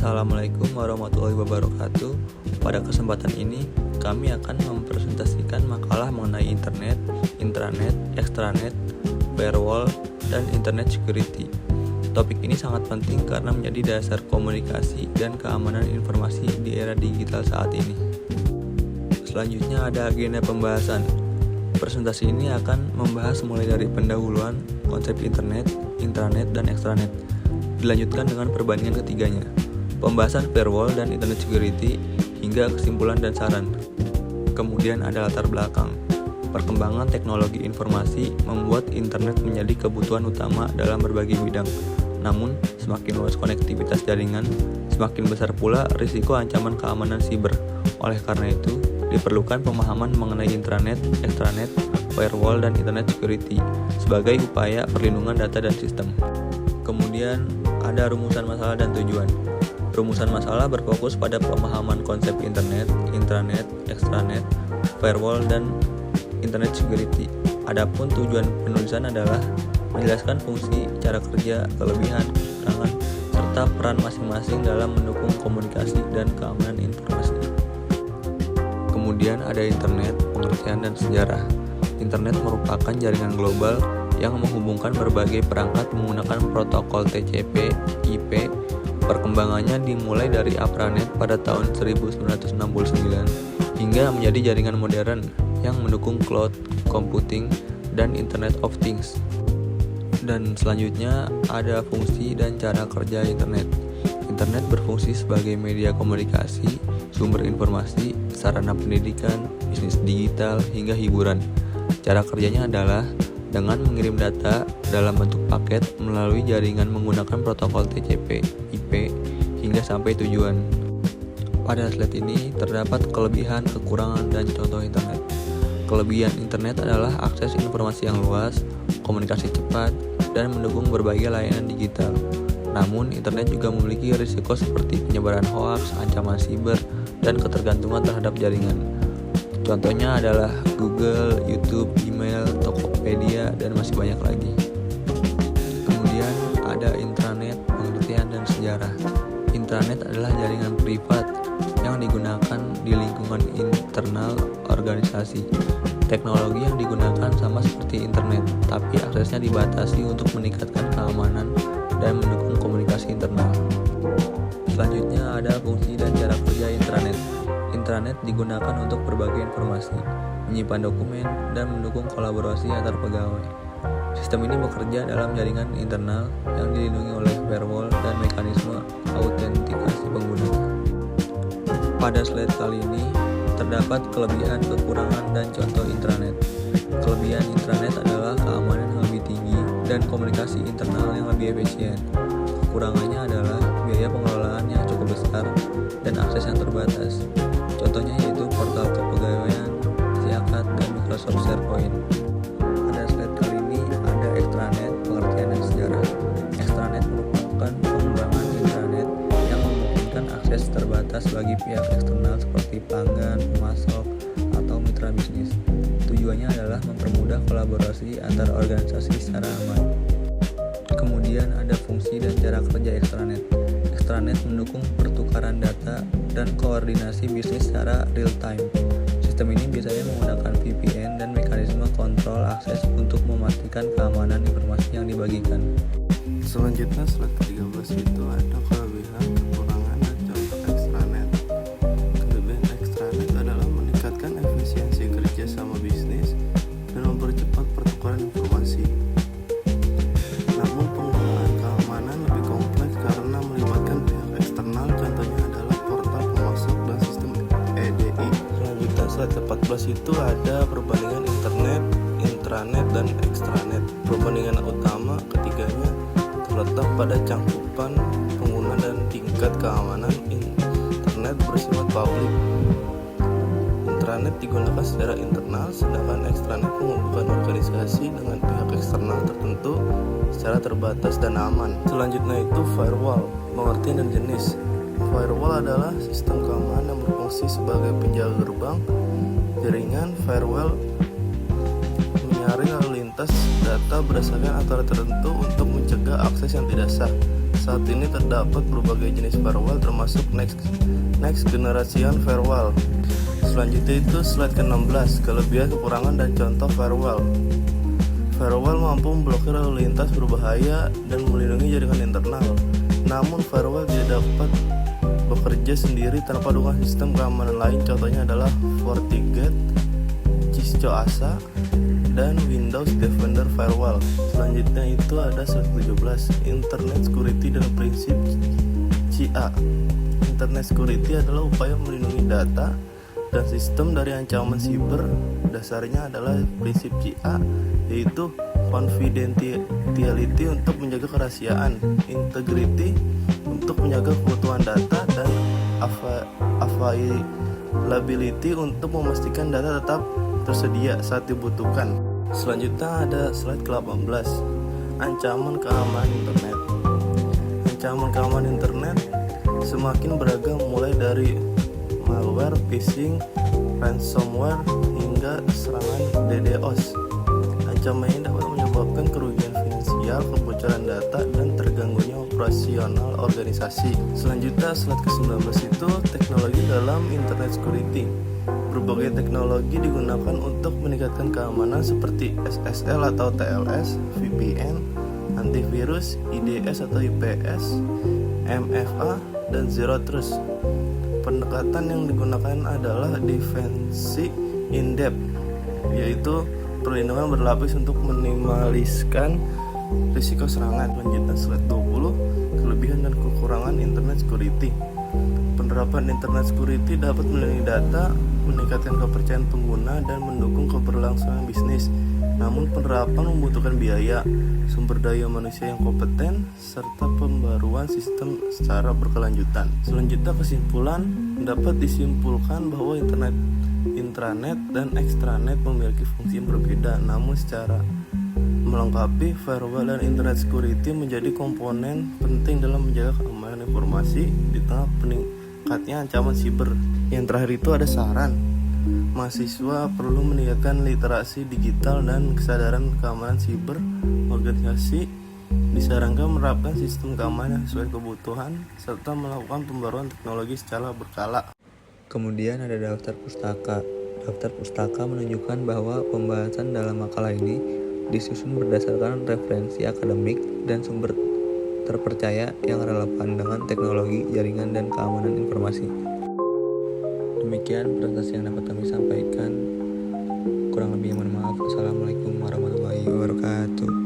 Assalamualaikum warahmatullahi wabarakatuh. Pada kesempatan ini, kami akan mempresentasikan makalah mengenai internet, intranet, extranet, firewall, dan internet security. Topik ini sangat penting karena menjadi dasar komunikasi dan keamanan informasi di era digital saat ini. Selanjutnya ada agenda pembahasan. Presentasi ini akan membahas mulai dari pendahuluan, konsep internet, intranet, dan extranet. Dilanjutkan dengan perbandingan ketiganya, pembahasan firewall dan internet security, hingga kesimpulan dan saran. Kemudian ada latar belakang. Perkembangan teknologi informasi membuat internet menjadi kebutuhan utama dalam berbagai bidang. Namun, semakin luas konektivitas jaringan, semakin besar pula risiko ancaman keamanan siber. Oleh karena itu, diperlukan pemahaman mengenai intranet, extranet, firewall, dan internet security sebagai upaya perlindungan data dan sistem. Kemudian ada rumusan masalah dan tujuan. Rumusan masalah berfokus pada pemahaman konsep internet, intranet, extranet, firewall, dan internet security. Adapun tujuan penulisan adalah menjelaskan fungsi, cara kerja, kelebihan, kekurangan, serta peran masing-masing dalam mendukung komunikasi dan keamanan informasi. Kemudian ada internet, pengertian dan sejarah. Internet merupakan jaringan global yang menghubungkan berbagai perangkat menggunakan protokol TCP, IP. Perkembangannya dimulai dari ARPANET pada tahun 1969 hingga menjadi jaringan modern yang mendukung cloud computing dan Internet of Things. Dan selanjutnya ada fungsi dan cara kerja internet. Internet berfungsi sebagai media komunikasi, sumber informasi, sarana pendidikan, bisnis digital, hingga hiburan. Cara kerjanya adalah dengan mengirim data dalam bentuk paket melalui jaringan menggunakan protokol TCP, IP, hingga sampai tujuan. Pada slide ini terdapat kelebihan, kekurangan, dan contoh internet. Kelebihan internet adalah akses informasi yang luas, komunikasi cepat, dan mendukung berbagai layanan digital. Namun, internet juga memiliki risiko seperti penyebaran hoaks, ancaman siber, dan ketergantungan terhadap jaringan. Contohnya adalah Google, YouTube, email, Tokopedia, dan masih banyak lagi. Kemudian ada intranet, pengertian dan sejarah. Intranet adalah jaringan privat yang digunakan di lingkungan internal organisasi. Teknologi yang digunakan sama seperti internet, tapi aksesnya dibatasi untuk meningkatkan keamanan dan mendukung komunikasi internal. Selanjutnya ada fungsi dan cara kerja intranet. Intranet digunakan untuk berbagai informasi, menyimpan dokumen, dan mendukung kolaborasi antar pegawai. Sistem ini bekerja dalam jaringan internal yang dilindungi oleh firewall dan mekanisme autentikasi pengguna. Pada slide kali ini, terdapat kelebihan, kekurangan, dan contoh intranet. Kelebihan intranet adalah keamanan yang lebih tinggi dan komunikasi internal yang lebih efisien. Kekurangannya adalah biaya pengelolaan yang cukup besar dan akses yang terbatas. Contohnya yaitu portal kepegawaian, Siakat, dan Microsoft SharePoint. Pada slide kali ini ada extranet, pengertian dan sejarah. Extranet merupakan pengembangan intranet yang memungkinkan akses terbatas bagi pihak eksternal seperti pelanggan, pemasok, atau mitra bisnis. Tujuannya adalah mempermudah kolaborasi antar organisasi secara aman. Kemudian ada fungsi dan cara kerja extranet. Extranet mendukung pertukaran data dan koordinasi bisnis secara real time. Sistem ini biasanya menggunakan VPN dan mekanisme kontrol akses untuk memastikan keamanan informasi yang dibagikan. Selanjutnya slide 13 itu ada kelebihan, kekurangan, dan contoh extranet. Kelebihan extranet adalah meningkatkan efisiensi kerja sama bisnis dan mempercepat pertukaran informasi. Namun penggunaan keamanan lebih kompleks karena melibatkan pihak eksternal, contohnya adalah portal pemasok dan sistem EDI. Selanjutnya slide 14 itu ada perbandingan internet, intranet, dan extranet. Perbandingan utama ketiganya terletak pada cangkupan pengguna dan tingkat keamanan. Internet bersifat publik. Intranet digunakan secara internal, sedangkan extranet menghubungkan organisasi dengan pihak eksternal tertentu secara terbatas dan aman. Selanjutnya itu firewall, pengertian dan jenis. Firewall adalah sistem keamanan yang berfungsi sebagai penjaga gerbang jaringan. Firewall menyaring lalu lintas data berdasarkan aturan tertentu untuk mencegah akses yang tidak sah. Saat ini terdapat berbagai jenis firewall termasuk next generation firewall. Selanjutnya itu slide ke-16, kelebihan, kekurangan, dan contoh firewall. Firewall mampu memblokir lalu lintas berbahaya dan melindungi jaringan internal. Namun firewall tidak dapat bekerja sendiri tanpa dukungan sistem keamanan lain. Contohnya adalah FortiGate, Cisco ASA, dan Windows Defender Firewall. Selanjutnya itu ada slide 17, Internet Security dan prinsip CIA. Internet Security adalah upaya melindungi data dan sistem dari ancaman siber. Dasarnya adalah prinsip CIA, yaitu confidentiality untuk menjaga kerahasiaan, integrity untuk menjaga keutuhan data, dan availability untuk memastikan data tetap tersedia saat dibutuhkan. Selanjutnya ada slide ke-18, ancaman keamanan internet. Ancaman keamanan internet semakin beragam, mulai dari malware, phishing, ransomware, hingga serangan DDoS. Ancaman ini dapat menyebabkan kerugian finansial, kebocoran data, dan terganggunya operasional organisasi. Selanjutnya slide ke-19 itu teknologi dalam internet security. Berbagai teknologi digunakan untuk meningkatkan keamanan seperti SSL atau TLS, VPN, antivirus, IDS atau IPS, MFA, dan Zero Trust. Pendekatan yang digunakan adalah defensive in-depth, yaitu perlindungan berlapis untuk minimaliskan risiko serangan. Lanjutan slide 20, kelebihan dan kekurangan internet security. Penerapan internet security dapat melindungi data, meningkatkan kepercayaan pengguna, dan mendukung keberlangsungan bisnis. Namun penerapan membutuhkan biaya, sumber daya manusia yang kompeten, serta pembaruan sistem secara berkelanjutan. Selanjutnya kesimpulan, dapat disimpulkan bahwa intranet dan extranet memiliki fungsi yang berbeda, namun secara melengkapi. Firewall dan internet security menjadi komponen penting dalam menjaga keamanan informasi di tengah peningkatnya ancaman siber. Yang terakhir itu ada saran. Mahasiswa perlu meningkatkan literasi digital dan kesadaran keamanan siber. Organisasi disarankan menerapkan sistem keamanan sesuai kebutuhan serta melakukan pembaruan teknologi secara berkala. Kemudian ada daftar pustaka. Daftar pustaka menunjukkan bahwa pembahasan dalam makalah ini disusun berdasarkan referensi akademik dan sumber terpercaya yang relevan dengan teknologi, jaringan, dan keamanan informasi. Demikian presentasi yang dapat kami sampaikan. Kurang lebih mohon maaf. Assalamualaikum warahmatullahi wabarakatuh.